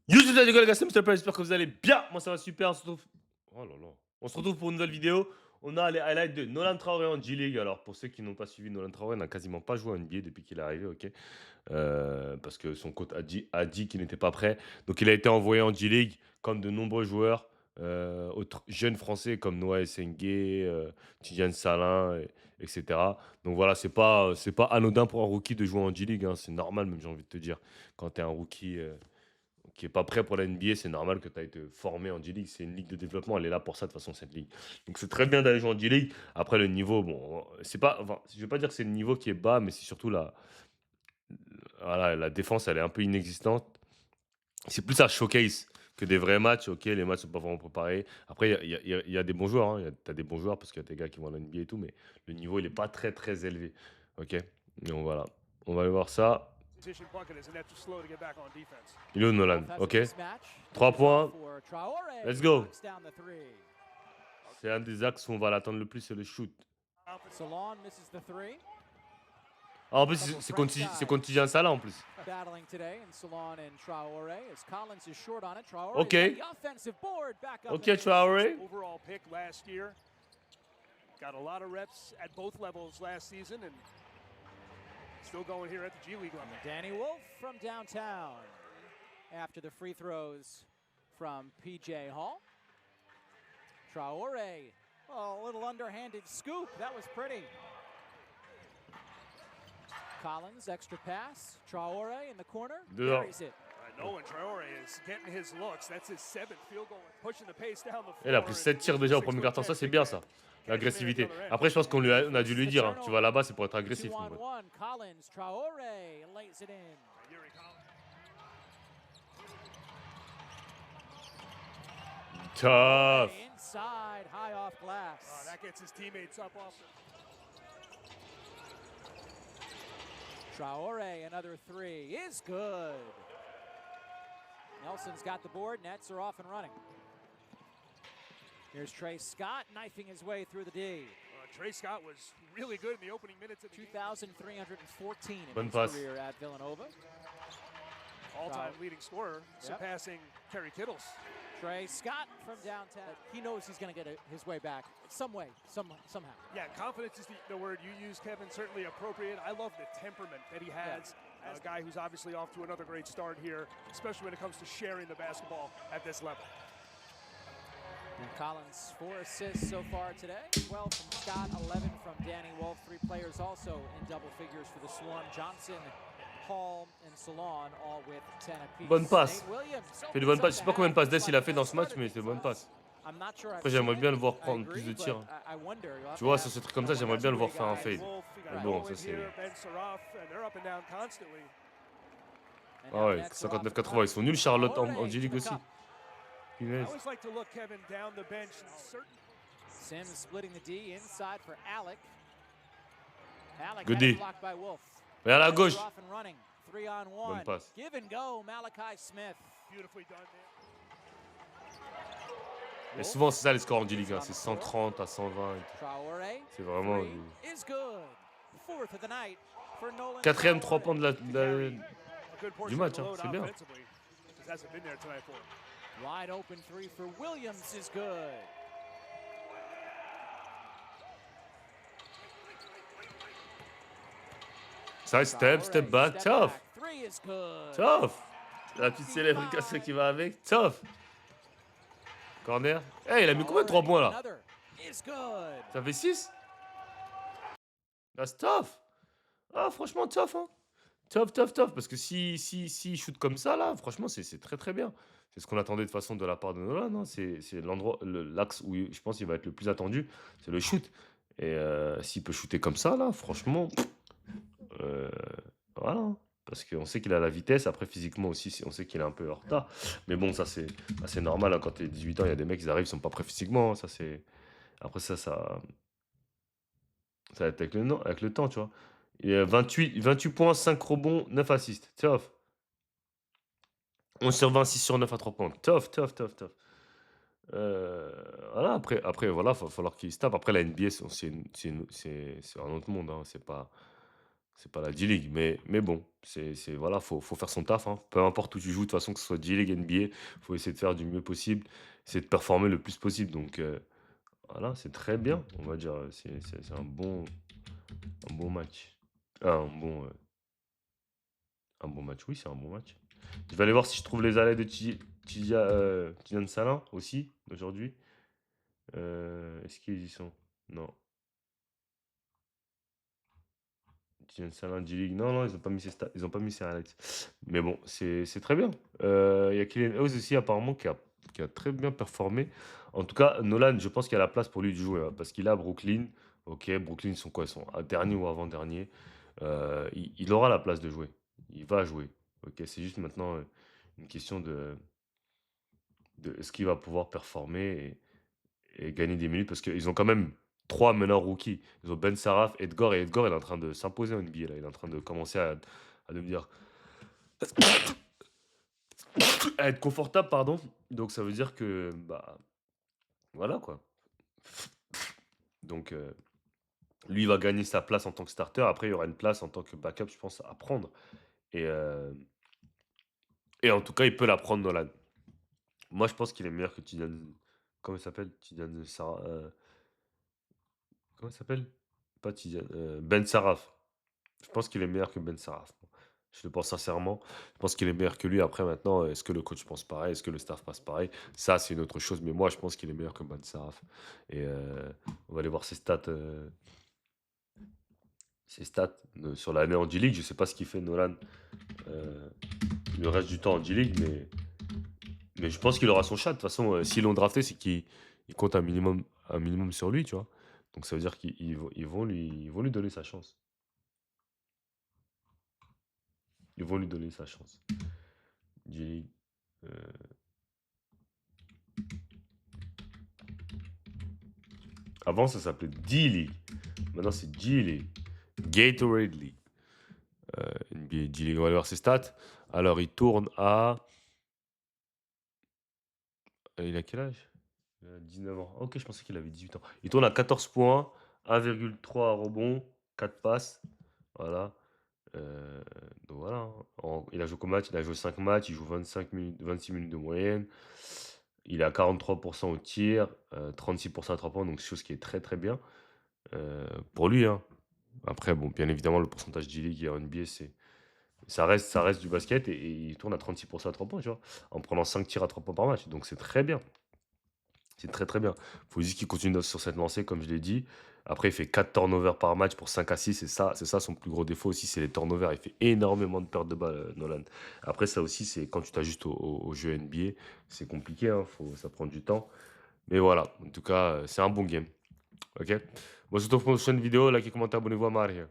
YouTube, les gars, c'est Mr. Play, j'espère que vous allez bien. Moi, ça va super. On se retrouve. Oh là là. On se retrouve pour une nouvelle vidéo. On a les highlights de Nolan Traoré en G-League. Alors, pour ceux qui n'ont pas suivi, Nolan Traoré n'a quasiment pas joué en NBA depuis qu'il est arrivé, ok. Parce que son coach a dit qu'il n'était pas prêt. Donc, il a été envoyé en G-League, comme de nombreux joueurs, autres jeunes français comme Noah Essengue, Tidiane Salin, etc. Donc voilà, c'est pas anodin pour un rookie de jouer en G-League, hein. C'est normal, même j'ai envie de te dire. Quand tu es un rookie qui est pas prêt pour la NBA, c'est normal que tu ailles te former en G-League. C'est une ligue de développement, elle est là pour ça de toute façon, cette ligue. Donc c'est très bien d'aller jouer en G-League. Après, le niveau, bon, c'est pas, enfin, je vais pas dire que c'est le niveau qui est bas, mais c'est surtout voilà, la défense, elle est un peu inexistante. C'est plus un showcase que des vrais matchs. Ok, les matchs sont pas vraiment préparés. Après, il y a des bons joueurs, hein. Tu as des bons joueurs parce qu'il y a des gars qui vont à la NBA et tout, mais le niveau, il est pas très, très élevé. Ok, donc voilà. On va aller voir ça. Il est où, Nolan? Ok. 3 points. Let's go. C'est un des axes où on va l'attendre le plus, c'est le shoot. Ah, en plus, c'est contre Tidiane Salah en plus. Ok. Ok, Traoré. Got a lot of reps at both levels last season and still going here at the G League level. Danny Wolf from downtown after the free throws from PJ Hall. Traore, oh, a little underhanded scoop. That was pretty. Collins, extra pass. Traore in the corner. Buries it. Nolan Traore is getting his looks. That's his 7th field goal, pushing the pace down the floor. Il a pris 7 tirs déjà au premier quart-temps, ça c'est bien ça. L'agressivité. Après, je pense on a dû lui dire, hein, tu vas là-bas, c'est pour être agressif. Collins, Traore lays it in. Tough. Inside, high off glass. That gets his teammates up off. Traore, another three, is good. Nelson's got the board, Nets are off and running. Here's Trey Scott knifing his way through the D. Trey Scott was really good in the opening minutes of the 2,314 in Bonne his passe. career at Villanova. All-time leading scorer, surpassing Kerry Kittles. Trey Scott from downtown. He knows he's going to get his way back some way, somehow. Yeah, confidence is the word you use, Kevin. Certainly appropriate. I love the temperament that he has. As a guy who's obviously off to another great start here, especially when it comes to sharing the basketball at this level. And Collins, 4 assists so far today. 12 from Scott, 11 from Danny Wolf. 3 players also in double figures for the Swarm. Johnson, Hall and Salon, all with 10 apiece. Bonne passe. Il fait de bonnes passes. Je sais pas combien de passes d'ess il a fait dans ce match, mais c'est bonne passe. Après, j'aimerais bien le voir prendre plus de tirs. Tu vois, sur ce truc comme ça, j'aimerais bien le voir faire un fade. Mais bon, ça c'est. Ah ouais, 59-80, ils sont nuls, Charlotte en G-League aussi. Sims splitting the D inside for Alec. Good D. Et à la gauche. Bonne passe. Give and go, Malachi Smith. Et souvent, c'est ça les scores en G-League, hein. C'est 130 à 120. C'est vraiment. Quatrième 3 points du match, hein. C'est bien. Wide open three for Williams is good. Side step back, tough. Tough. La petite célébration qui va avec, tough. Corner. Hey, il a mis combien de 3 points là? Ça fait 6? That's tough. Ah, franchement, tough, hein. Tough. Parce que si shoot comme ça, là, franchement, c'est très très bien. C'est ce qu'on attendait de façon de la part de Nolan, hein. C'est l'axe où je pense qu'il va être le plus attendu, c'est le shoot. Et s'il peut shooter comme ça, là, franchement, voilà. Parce qu'on sait qu'il a la vitesse. Après, physiquement aussi, on sait qu'il est un peu en retard. Mais bon, ça, c'est assez normal, hein. Quand tu es 18 ans, il y a des mecs, ils arrivent, ils sont pas prêts physiquement, hein. Ça, c'est. Après, ça va être avec le temps, tu vois. Il y a 28 points, 5 rebonds, 9 assists. Tough. 11 sur 20, 6 sur 9 à 3 points. Tough. Voilà, après voilà, il va falloir qu'il se tape. Après, la NBA, c'est un autre monde, hein. C'est pas la G-League, mais bon, voilà, faut faire son taf, hein. Peu importe où tu joues, de toute façon, que ce soit G-League, NBA, faut essayer de faire du mieux possible, essayer de performer le plus possible. Donc voilà, c'est très bien, on va dire. C'est un bon match. Ah, un bon match, oui, c'est un bon match. Je vais aller voir si je trouve les arrêts de Tidiane Salin aussi, aujourd'hui. Est-ce qu'ils y sont? Non. Tidiane Salin, G-League. Non, non, ils ont pas mis ils ont pas mis ses highlights. Mais bon, c'est très bien. Il y a Kylian Hayes aussi, apparemment, qui a très bien performé. En tout cas, Nolan, je pense qu'il y a la place pour lui de jouer, hein, parce qu'il est à Brooklyn. Ok, Brooklyn, ils sont quoi? Ils sont à dernier ou avant-dernier. Il aura la place de jouer. Il va jouer. Ok, c'est juste maintenant une question de est-ce qu'il va pouvoir performer et gagner des minutes parce qu'ils ont quand même 3 meneurs rookies. Ils ont Ben Saraf, Edgar, et Edgar, il est en train de s'imposer en NBA, là. Il est en train de commencer à devenir à être confortable, pardon. Donc ça veut dire que, bah, voilà, quoi. Donc lui, il va gagner sa place en tant que starter. Après, il y aura une place en tant que backup, je pense, à prendre. Et, euh, et en tout cas, il peut la prendre, Nolan. Moi, je pense qu'il est meilleur que Tidiane. Comment il s'appelle? Tidiane Saraf. Comment il s'appelle? Pas Tidiane. Ben Saraf. Je pense qu'il est meilleur que Ben Saraf. Je le pense sincèrement. Je pense qu'il est meilleur que lui. Après, maintenant, est-ce que le coach pense pareil? Est-ce que le staff pense pareil? Ça, c'est une autre chose. Mais moi, je pense qu'il est meilleur que Ben Saraf. Et on va aller voir ses stats sur l'année en G-League. Je sais pas ce qu'il fait, Nolan, euh, le reste du temps en G-League. Mais je pense qu'il aura son shot. De toute façon, s'ils l'ont drafté, c'est qu'il compte un minimum sur lui, tu vois. Donc, ça veut dire ils vont lui donner sa chance. Ils vont lui donner sa chance. G-League. euh, Avant, ça s'appelait D-League. Maintenant, c'est G-League. Gatorade League. NBA G-League. On va aller voir ses stats. Alors, il tourne à. Il a quel âge? Il a 19 ans. Ok, je pensais qu'il avait 18 ans. Il tourne à 14 points, 1,3 rebonds, 4 passes. Voilà. Euh, donc voilà, hein. Il a joué combien de matchs? Il a joué 5 matchs. Il joue 25 minutes, 26 minutes de moyenne. Il est à 43% au tir, 36% à 3 points. Donc, chose qui est très très bien pour lui, hein. Après, bon, bien évidemment, le pourcentage G-League et en NBA, ça reste du basket et il tourne à 36% à 3 points, tu vois, en prenant 5 tirs à 3 points par match. Donc c'est très bien. C'est très très bien. Il faut juste qu'il continue sur cette lancée, comme je l'ai dit. Après, il fait 4 turnovers par match pour 5 assists. C'est ça son plus gros défaut aussi, c'est les turnovers. Il fait énormément de pertes de balles, Nolan. Après, ça aussi, c'est quand tu t'ajustes au jeu NBA, c'est compliqué, hein, ça prend du temps. Mais voilà, en tout cas, c'est un bon game. Ok? Moi, je se retrouve pour une prochaine vidéo. Likez, commentez, abonnez-vous à Mario.